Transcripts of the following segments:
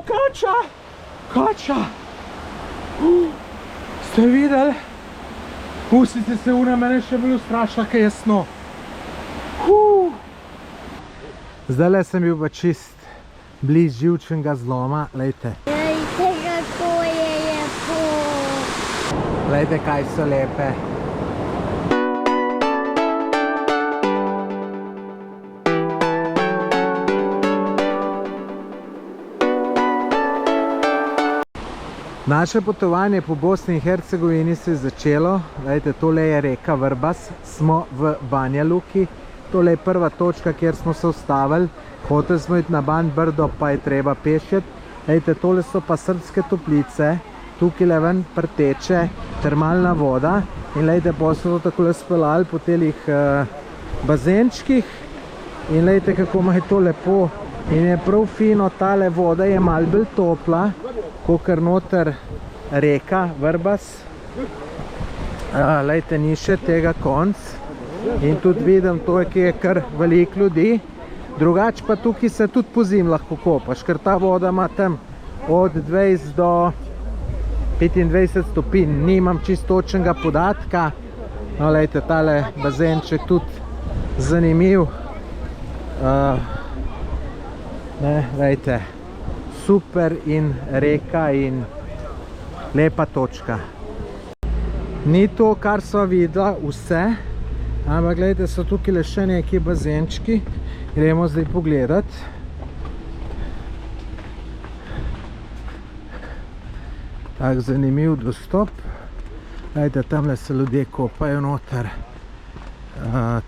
kača! Kača! Ste videli? Pustite se, una mene še bolj ustrašila, kaj je sno. Zdajle sem bil pa čist bliž živčnega zloma, lejte. Lejte, kako je lepo. Lejte, kaj so lepe. Naše potovanje po Bosni in Hercegovini se je začelo. Lejte, tole je reka Vrbas, smo v Banja Luki. Tole je prva točka, kjer smo se ustavili. Hoteli smo iti na Ban Brdo, pa je treba pešeti. Lejte, tole so pa Srpske toplice. Tukaj le ven prteče termalna voda. In lejte, pa smo to takole speljali po telih bazenčkih. In lejte, kako ima je to lepo. In je prav fino, tale voda je malo bolj topla, kakor noter reka Vrbas. Lejte, ni še tega konc. In tudi vidim, to je kar veliko ljudi. Drugač pa tukaj se tudi po zim lahko kopaš, ker ta voda ima tam od 20 do 25 stopinj. Nimam čistočnega podatka. No, lejte, tale bazenček tudi zanimiv. Lejte, super in reka in lepa točka. Ni to, kar sva videla vse, ampak gledajte, so tukaj le še neki bazenčki. Gremo zdaj pogledat. Tak zanimiv dostop. Gledajte, tamle se ljudje kopajo noter.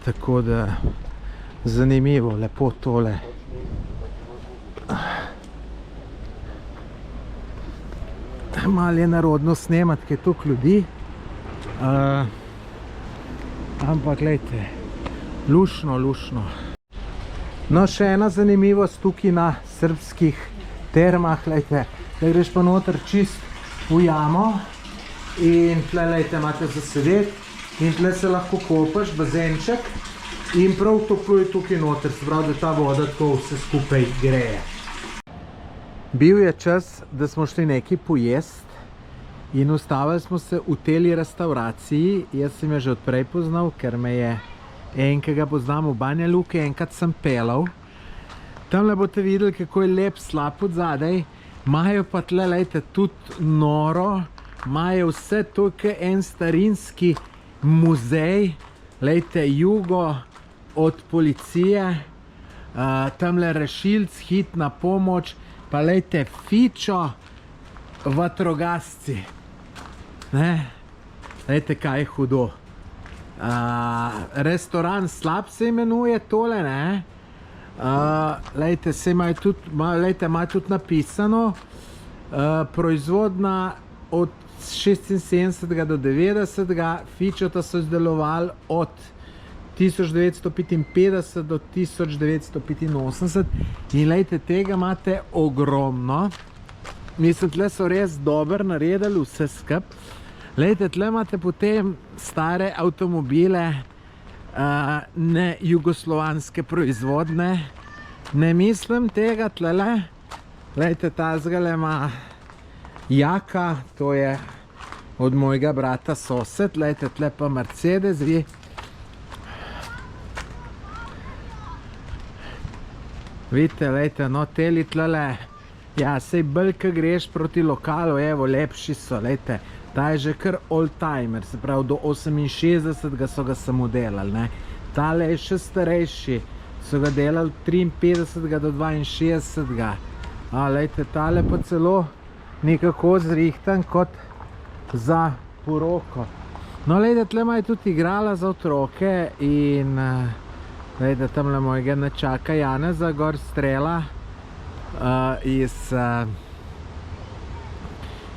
Tako da zanimivo, lepo tole. Malo je narodno snemati, kaj je toliko ljudi. Ampak gledajte, lušno, lušno. No, še ena zanimivost tukaj na srbskih termah, gledajte, da greš pa noter čist v jamo in tle, gledajte, imate za sedeti in tle se lahko kopaš, bazenček in prav toplo je tukaj noter, se pravi, da ta voda tako vse skupaj greje. Bil je čas, da smo šli nekaj pojest in ustavili smo se v teli restauraciji. Jaz sem jo že odprej poznal, ker me je enkega poznam v Banja Luki, enkrat sem pelal. Tamle boste videli, kako je lep slap od zadaj. Imajo pa tle, lejte, tudi noro. Imajo vse to, kot en starinski muzej. Lejte, jugo od policije. Tamle rešilc, hitna pomoč. Pa lejte, fičo, vatrogasci. Lejte, kaj je hudo. Restoran Slap se imenuje tole, ne? Lejte, se imajo tudi napisano, proizvodna od 76 do 90, fičota so izdelovali od 1955 do 1985 in lejte, tega imate ogromno. Mislim, tle so res dobro naredili vse skup. Lejte, tle imate potem stare avtomobile, ne jugoslovanske proizvodne. Ne mislim tega tlele. Lejte, tazgale ima jaka, to je od mojega brata sosed. Lejte, tle pa Mercedes. Vidite, lejte, no, teli tlele. Ja, sej bolj, ko greš proti lokalu, evo, lepši so, lejte. Ta je že kar oldtimer, se pravi, do 68 so ga samo delali, ne. Tale je še starejši, so ga delali 53 do 62. Lejte, tale pa celo nekako zrihtan kot za poroko. No, lejte, tle imajo tudi igrala za otroke in lejte, tamle mojega nečaka Janeza gor strela iz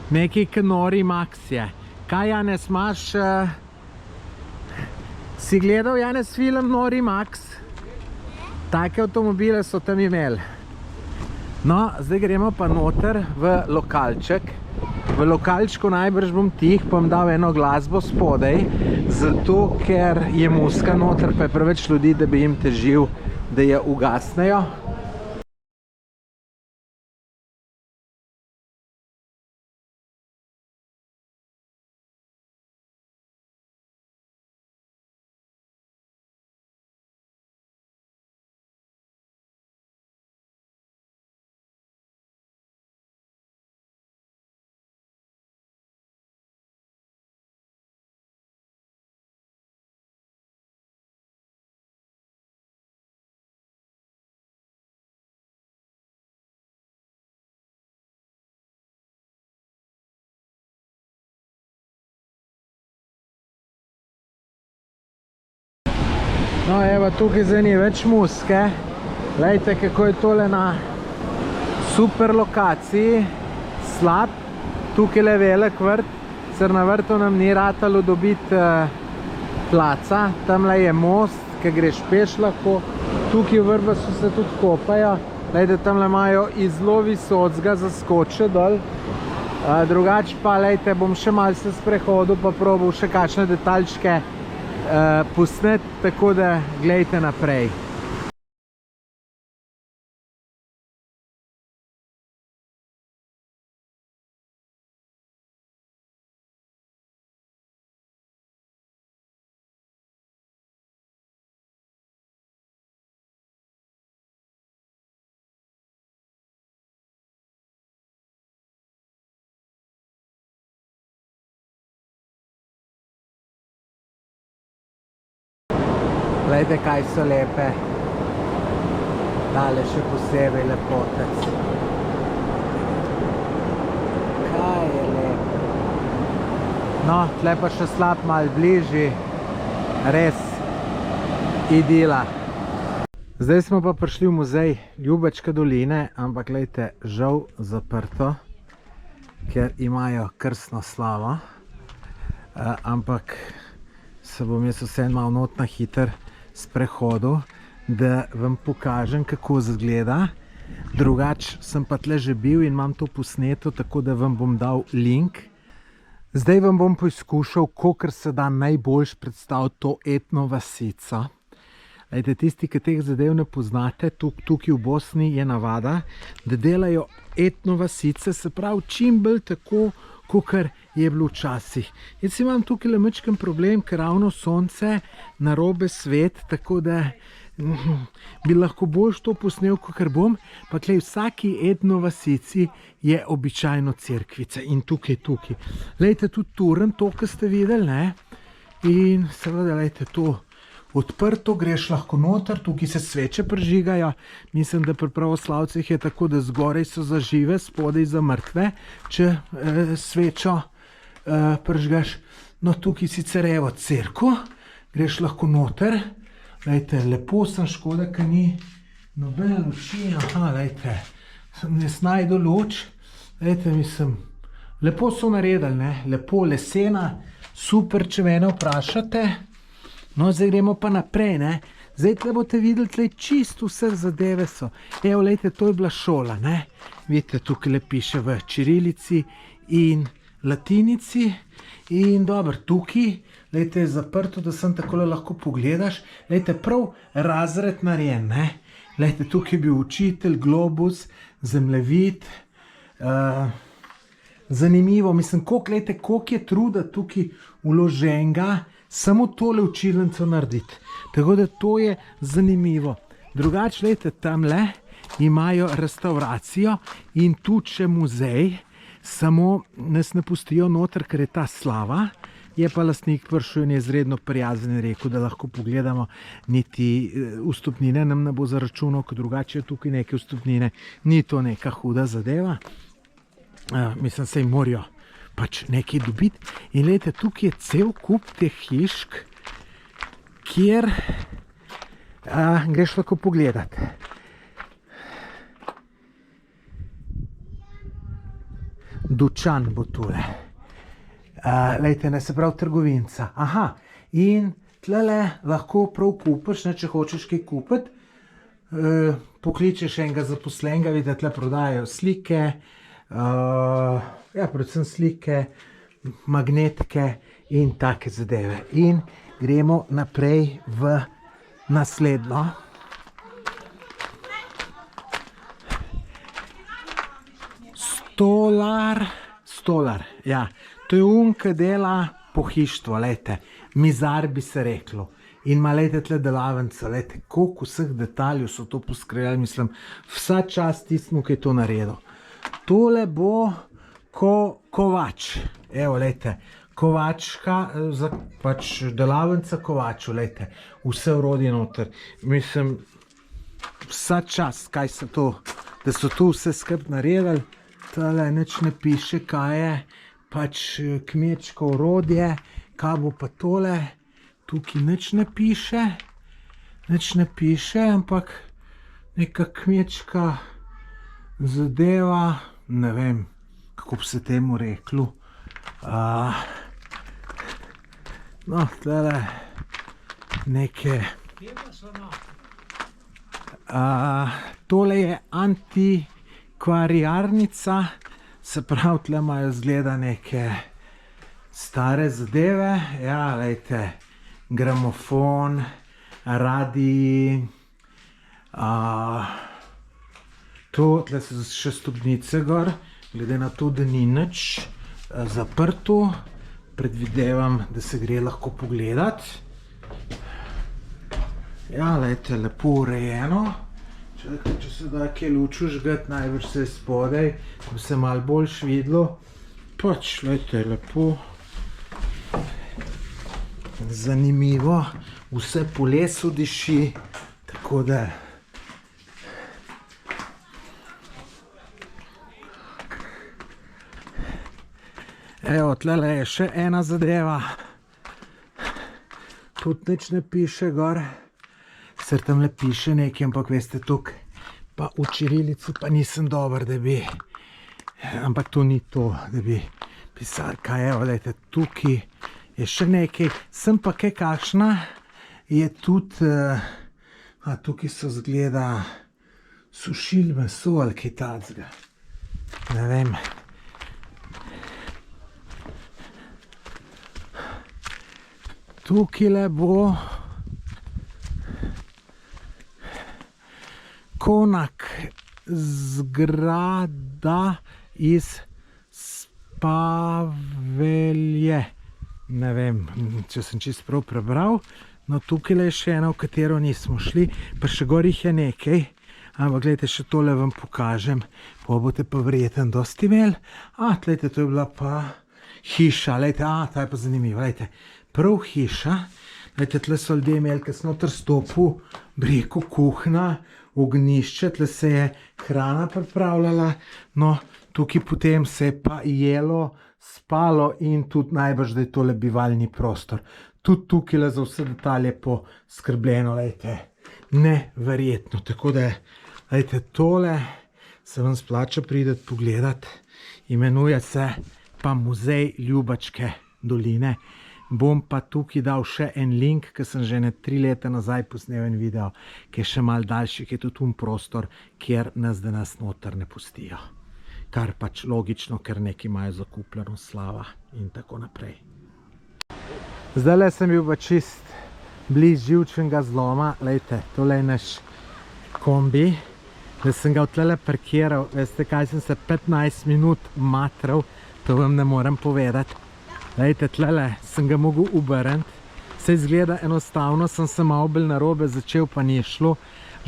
neki Nori Max je. Kaj, Janez, imaš? Si gledal, Janez, film Nori Max? Take avtomobile so tam imeli. No, zdaj gremo pa noter v lokalček. V lokalčku najbrž bom tih, pa bom dal eno glasbo spodaj, zato ker je muska noter, pa je preveč ljudi, da bi jim težil, da jo ugasnejo. No, evo, tukaj zdaj ni več muske. Glejte, kako je tole na super lokaciji, slab. Tukaj je velik vrt, ker na vrtu nam ni ratalo dobiti placa. Tamle je most, ki greš peš lahko. Tukaj v Vrbasu se tudi kopajo. Glejte, tamle imajo izlo visocga za skoče dol. Drugače pa, glejte, bom še malce sprehodil, pa probal še kakšne detaljčke posnet, tako da glejte naprej. Glejte, kaj so lepe. Tale še posebej lepotec. Kaj je lepo. No, tle pa še slab malo bližji. Res idila. Zdaj smo pa prišli v muzej Ljubečke doline, ampak glejte, žal zaprto, ker imajo krstno slavo. Ampak se bom jaz vseeno malo not na hiter sprehodu, da vam pokažem, kako izgleda. Drugače sem pa tle že bil in imam to posneto, tako da vam bom dal link. Zdaj vam bom poizkušal, kolikor se da najboljš predstaviti to etno vasico. Glejte, tisti, ki teh zadev ne poznate, tukaj v Bosni je navada, da delajo etno vasice, se pravi čim bolj tako, kakor je bilo včasih. Jaz imam tukaj le majčken problem, ker ravno sonce narobe svet, tako da bi lahko boljš to posnel, kakor bom. Pa tlej vsaki etno vasici je običajno cerkvica in tukaj. Glejte, tudi turn, to, kar ste videli, ne? In seveda, glejte, to odprto, greš lahko noter, tukaj se sveče prižigajo. Mislim, da pri pravoslavcih je tako, da zgoraj so za žive, spodaj za mrtve, če svečo prižgaš. No, tukaj sicer evo cerko, greš lahko noter. Glejte, lepo sem, škoda, ker ni nobene luči. Aha, glejte, ne snajdu luč. Glejte, mislim, lepo so naredili, ne? Lepo lesena, super, če mene vprašate. No, zdaj gremo pa naprej, ne. Zdaj tle boste videli, tle čisto vse zadeve so. Evo, lejte, to je bila šola, ne. Vidite, tukaj le piše v čirilici in latinici. In dobro, tukaj, lejte, je zaprto, da sem takole lahko pogledaš. Lejte, prav razred narejen, ne. Lejte, tukaj je bil učitelj, globus, zemljevid. Zanimivo, mislim, koliko je truda tukaj vloženega, samo tole učilnico narediti. Tako da to je zanimivo. Drugače, glejte, tamle imajo restauracijo in tudi še muzej, samo nas ne pustijo noter, ker je ta slava. Je pa lastnik prišel in je izredno prijazen in rekel, da lahko pogledamo, niti vstopnine nam ne bo zaračunal, ker drugače je tukaj neke vstopnine. Ni to neka huda zadeva. Mislim, se jim morajo pač nekaj dobiti. In glejte, tukaj je cel kup teh hišk, kjer greš lahko pogledati. Dučan bo tule. Glejte, ne, se pravi trgovinca. Aha, in tlele lahko prav kupiš, ne, če hočeš kaj kupiti. Pokličeš enega zaposlenega, vidite, tle prodajajo slike, predvsem slike, magnetke in take zadeve. In gremo naprej v naslednjo. Stolar, ja. To je ki dela pohištvo, lejte. Mizar bi se reklo. In ima, lejte, tle delavnico, lejte, koliko vseh detaljev so to poskrajali, mislim, vsa čast tistmu, ki je to naredil. Tole bo kovač. Evo, lejte, kovačka, pač delavnica kovaču, lejte, vse orodje noter. Mislim, vsa čast, kaj so to, da so to vse skrb naredili. Tole nič ne piše, kaj je, pač kmečko orodje, kaj bo pa tole, tukaj nič ne piše. nič ne piše, ampak neka kmečka zadeva, ne vem, kako bi se temu reklo. No, tlele neke... Tole je antikvariarnica, se pravi, tle imajo zgleda neke stare zadeve. Ja, lejte, gramofon, radij, tle so še stopnice gor, glede na to, da ni nič zaprto, predvidevam, da se gre lahko pogledat. Ja, lejte, lepo urejeno. Če se da kaj luč užgat, največ se je spodaj, da bi se malo boljš videlo. Pač, lejte, lepo. Zanimivo. Vse po lesu diši, tako da... Evo, tlele je še ena zadeva. Tudi nič ne piše gor. Sicer tamle piše nekaj, ampak veste, tukaj pa v čirilici pa nisem dober, da bi... Ampak to ni to, da bi pisali. Kaj evo, lejte, tukaj je še nekaj. Sem pa kaj kakšna je tudi... Tukaj so zgleda sušili meso ali kaj tacga. Ne vem. Tukaj bo konak zgrada iz Spavelje. Ne vem, če sem čisto prav prebral. No, tukaj je še ena, v katero nismo šli, pa še gor jih je nekaj. Ampak, gledajte, še tole vam pokažem. Pa boste pa verjetno dosti imeli. Gledajte, to je bila pa hiša. Gledajte, ta je pa zanimiva. Gledajte, prav hiša. Gledajte, tle so ljudje imeli, ko sem noter stopil, breko kuhna, ognišče, tle se je hrana pripravljala. No, tukaj potem se je pa jelo, spalo in tudi najbrž, da je tole bivalni prostor. Tudi tukaj za vse detalje poskrbljeno, gledajte, neverjetno. Tako da, gledajte, tole se vam splača prideti pogledat. Imenuje se pa Muzej Ljubačke doline. Bom pa tukaj dal še en link, ki sem že 3 leta nazaj posnel en video, ki je še malo daljši, ki je tudi prostor, kjer nas danes noter ne pustijo. Kar pač logično, ker neki imajo zakupljeno slava in tako naprej. Zdajle sem bil pa čist bliž živčnega zloma. Lejte, tole je naš kombi, da sem ga tlele parkiral. Veste kaj, sem se 15 minut matral, to vam ne morem povedati. Lejte, tlele sem ga mogel obrniti. Se izgleda enostavno, sem se malo bolj narobe začel, pa ni šlo.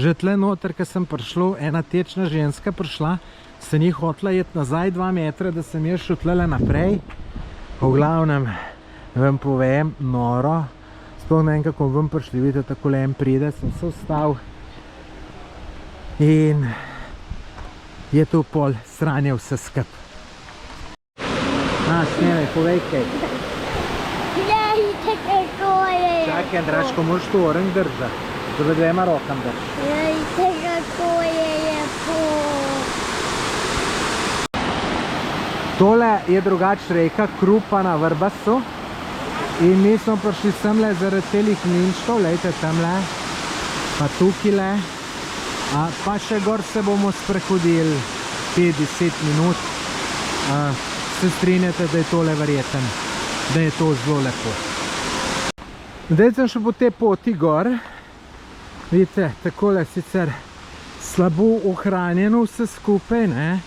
Že tle noter, ko sem prišel, ena tečna ženska prišla, se ni hotela jeti nazaj 2 metra, da sem jaz šel tlele naprej. V glavnem, vam povem, noro. Sploh ne vem, kako vam prišli, vidite, tako le en pride, sem se vstal. In je to pol sranje vse skup. Snevaj, povej kaj. Glejte, kako je. Čakaj, Andraško, moraš to orang držati. To da 2 rokam drži. Glejte, kako je lepo. Tole je drugač reka Krupa na Vrbasu. In mi smo prišli semle zaradi celih mlinčkov, lejte tamle, pa tukile. Pa še gor se bomo sprehodili 5-10 minut. Se strinjate, da je tole verjeten, da je to zelo lepo. Zdaj sem še po tej poti gor. Vidite, takole sicer slabo ohranjeno vse skupaj, ne.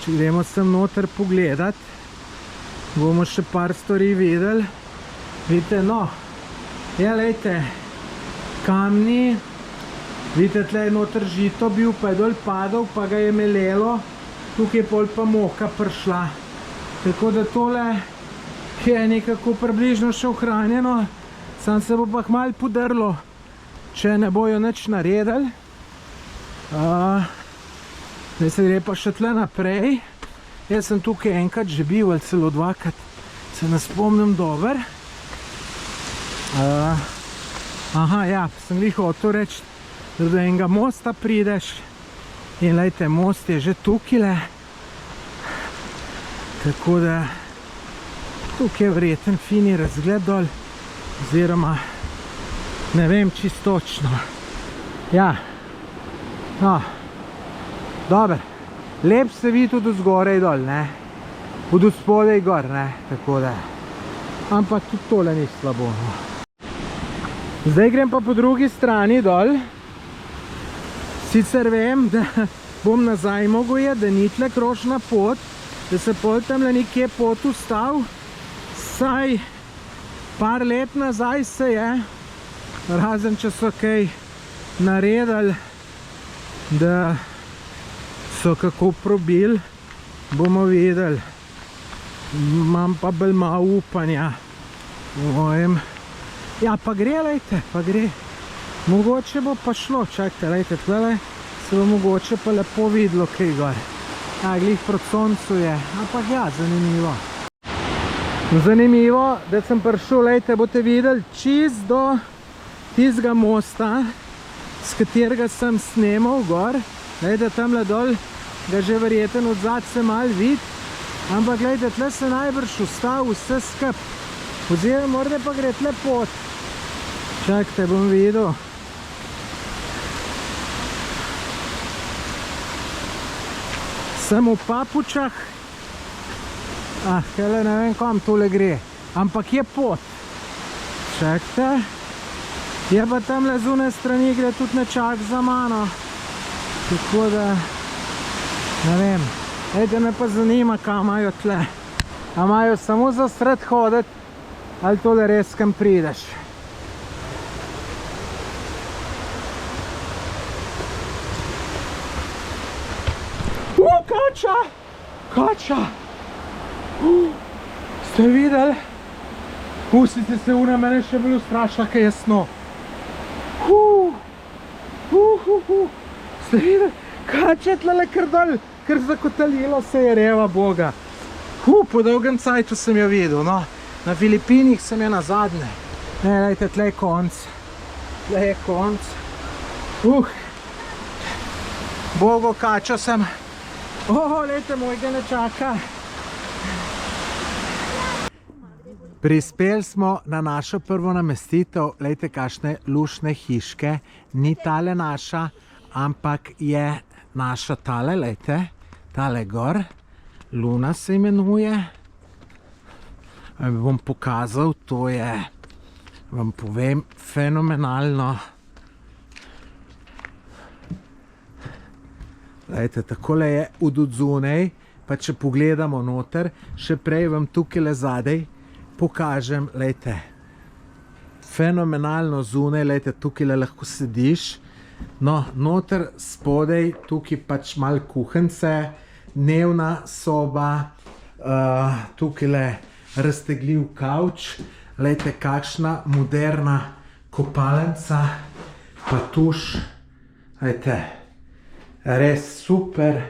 Če gremo sem noter pogledat, bomo še par stvari videli. Vidite, no, ja, lejte, kamni, vidite, tle je noter žito bil, pa je dol padal, pa ga je melelo, tukaj je pol pa moka prišla. Tako da tole je nekako približno še ohranjeno, sam se bo pa kmalu podrlo, če ne bojo nič naredili. Zdaj se gre pa še tle naprej. Jaz sem tukaj enkrat že bil, ali celo 2krat, se ne spomnim dober. Aha, ja, sem glih hotel reči, da do enega mosta prideš in lejte, most je že tukile. Tako da tukaj je verjeten fini razgled dol, oziroma ne vem čisto točno. Ja, no, dober, lep se vidi tudi zgorej dol, ne, tudi spodaj gor, ne, tako da, ampak tudi tole ni slabo, no. Zdaj grem pa po drugi strani dol, sicer vem, da bom nazaj mogel je, da ni tle krožna pot, da se pol tamle nekje pot ustavil, saj par let nazaj se je, razen če so kaj naredili, da so kako probili, bomo videli. Imam pa bolj malo upanja v mojem. Ja, pa gre, lejte, pa gre. Mogoče bo pa šlo, čakajte, lejte, tlele se bo mogoče pa lepo videlo kaj gor. Ja, glih proti soncu je, ampak ja, zanimivo. Zanimivo, da sem prišel, lejte, boste videli, čist do tistega mosta, s katerega sem snemal gor. Lejte, tamle dol ga že verjeten odzad se malo vidi, ampak lejte, tle se najbrž ustav vse skup. Oziroma, morda pa gre tle pot. Čakajte, bom videl. Sem v papučah. Ah, hele, ne vem, kam tole gre. Ampak je pot. Čakajte. Je pa tamle z une strani gre tudi nečak za mano. Tako da, ne vem. Ejte, me pa zanima, kam imajo tle. A imajo samo za sred hoditi, ali tole res kam prideš. Kača! Kača! Ste videli? Pustite se, una mene še bolj ustrašila, kaj je sno. Ste videli? Kača je tlele kar dol, kar zakotalilo se je, reva boga. Po dolgem cajtu sem jo videl, no. Na Filipinih sem jo nazadnje. Ne, lejte, tle je konc. Tle je konc. Bogo, kačo sem. Lejte, mojega ne čaka. Prispeli smo na našo prvo namestitev. Lejte, kakšne lušne hiške. Ni tale naša, ampak je naša tale, lejte. Tale gor. Luna se imenuje. Bom pokazal, to je, vam povem, fenomenalno. Lejte, takole je od odzunaj, pa če pogledamo noter, še prej vam tukaj zadaj pokažem, lejte, fenomenalno zunaj, lejte, tukaj lahko sediš, no, noter spodaj, tukaj pač malo kuhence, dnevna soba, tukaj raztegljiv kavč, lejte, kakšna moderna kopalnica, pa tuš, lejte, res super,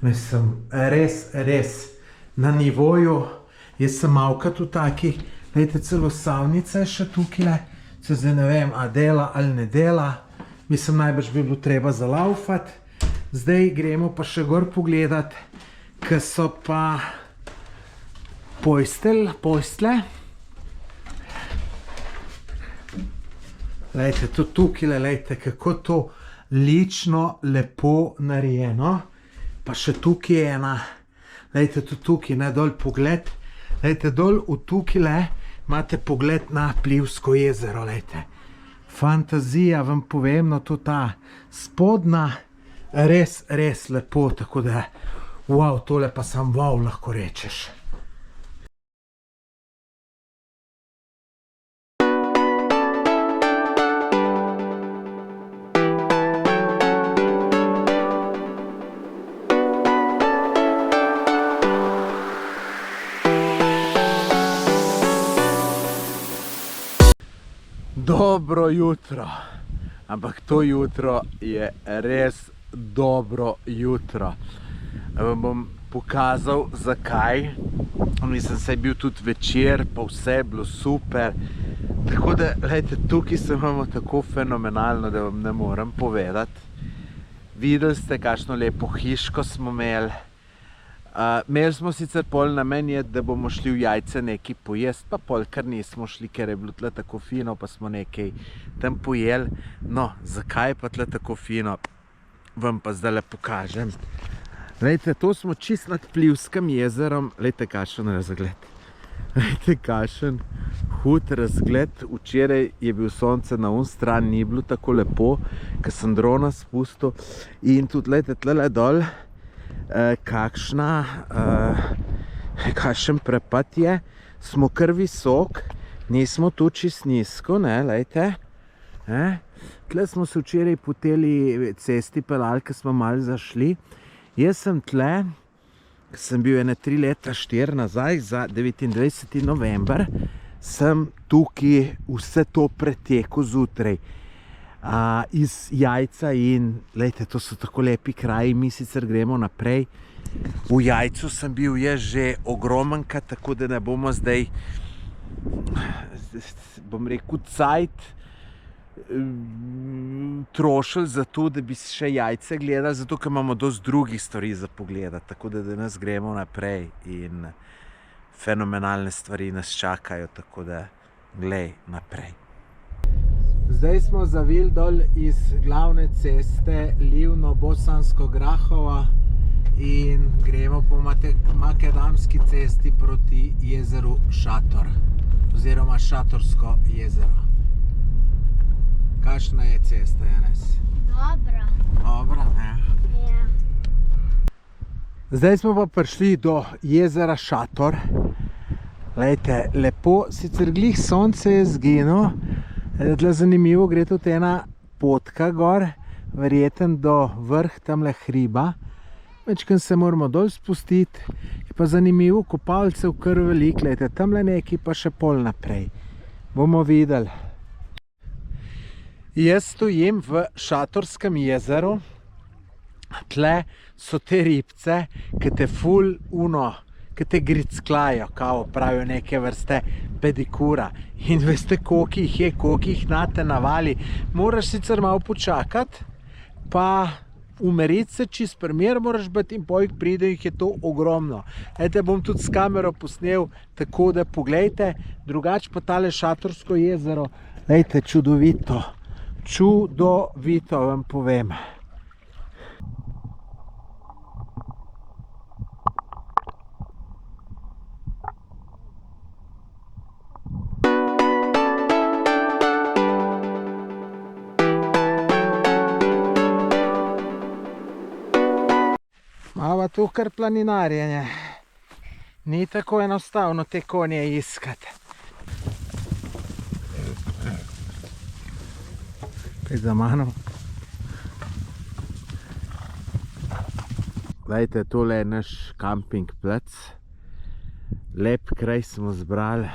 mislim, res na nivoju. Jaz sem malkrat v takih, lejte, celo savnica je še tukaj, se zdaj ne vem, a dela ali ne dela, mislim, najbrž bi bilo treba zalaufati. Zdaj gremo pa še gor pogledat, ki so pa postelje. Lejte, tudi tukaj, lejte, kako to lično, lepo narejeno. Pa še tukaj je ena, lejte, tudi tukaj, ne, dol pogled. Lejte, dol v tukaj imate pogled na Plivsko jezero, lejte. Fantazija, vam povem, no, to ta spodna, res lepo, tako da, wow, tole pa sam wow, lahko rečeš. Dobro jutro, ampak to jutro je res dobro jutro. vam bom pokazal, zakaj. Mislim, se je bil tudi večer, pa vse je bilo super. Tako da, gledajte, tukaj se imamo tako fenomenalno, da vam ne morem povedati. Videli ste, kakšno lepo hiško smo imeli. Imeli smo sicer pol namen je, da bomo šli v Jajce nekaj pojesti, pa pol kar nismo šli, ker je bilo tle tako fino, pa smo nekaj tam pojeli. No, zakaj je pa tle tako fino, vam pa zdaj pokažem. Glejte, to smo čist nad Plivskim jezerom. Glejte, kakšen razgled. Glejte, kakšen hud razgled. Včeraj je bil sonce na un stran, ni bilo tako lepo, ker sem drona spustil. In tudi, glejte, tle dol, kakšen prepad je. Smo kar visok, nismo tu čist nizko, ne, glejte. Tle smo se včeraj po teli cesti pelali, ker smo malo zašli. Jaz sem tle, sem bil 3 leta, 4 nazaj, za 29. november, sem tukaj vse to pretekel zjutraj iz Jajca in, glejte, to so tako lepi kraji, mi sicer gremo naprej. V Jajcu sem bil jaz že ogromanka, tako da ne bomo zdaj, bom rekel, cajt trošili za to, da bi še Jajce gledali, zato ker imamo dosti drugih stvari za pogledati, tako da danes gremo naprej in fenomenalne stvari nas čakajo, tako da glej naprej. Zdaj smo zavili dol iz glavne ceste Livno-Bosansko-Grahova in gremo po makadamski cesti proti jezeru Šator oziroma Šatorsko jezero. Kakšna je cesta, Janez? Dobra. Dobra, ne? Ja. Zdaj smo pa prišli do jezera Šator. Glejte, lepo, sicer glih sonce je zginilo. Tle zanimivo, gre tudi ena potka gor, verjeten do vrh tamle hriba. Večkrat se moramo dol spustiti. Je pa zanimivo, kopalcev kar veliko, glejte, tamle neki pa še pol naprej. Bomo videli. Jaz stojim v Šatorskem jezeru, tle so te ribce, ki te ful ki te gricklajo, kao pravijo neke vrste pedikura. In veste, koliko jih je, koliko jih nate navali. Moraš sicer malo počakati, pa umeriti se, čist primer moraš biti in pojk pride, jih je to ogromno. Ete, bom tudi s kamero posnel, tako da poglejte, drugače pa tale Šatorsko jezero, lejte, čudovito. Čudovito vam povem. Mava tu kar planinarjenje. Ni tako enostavno te konje iskati. Za mano. Glejte, tole je naš kamping plac. Lep kraj smo zbrali.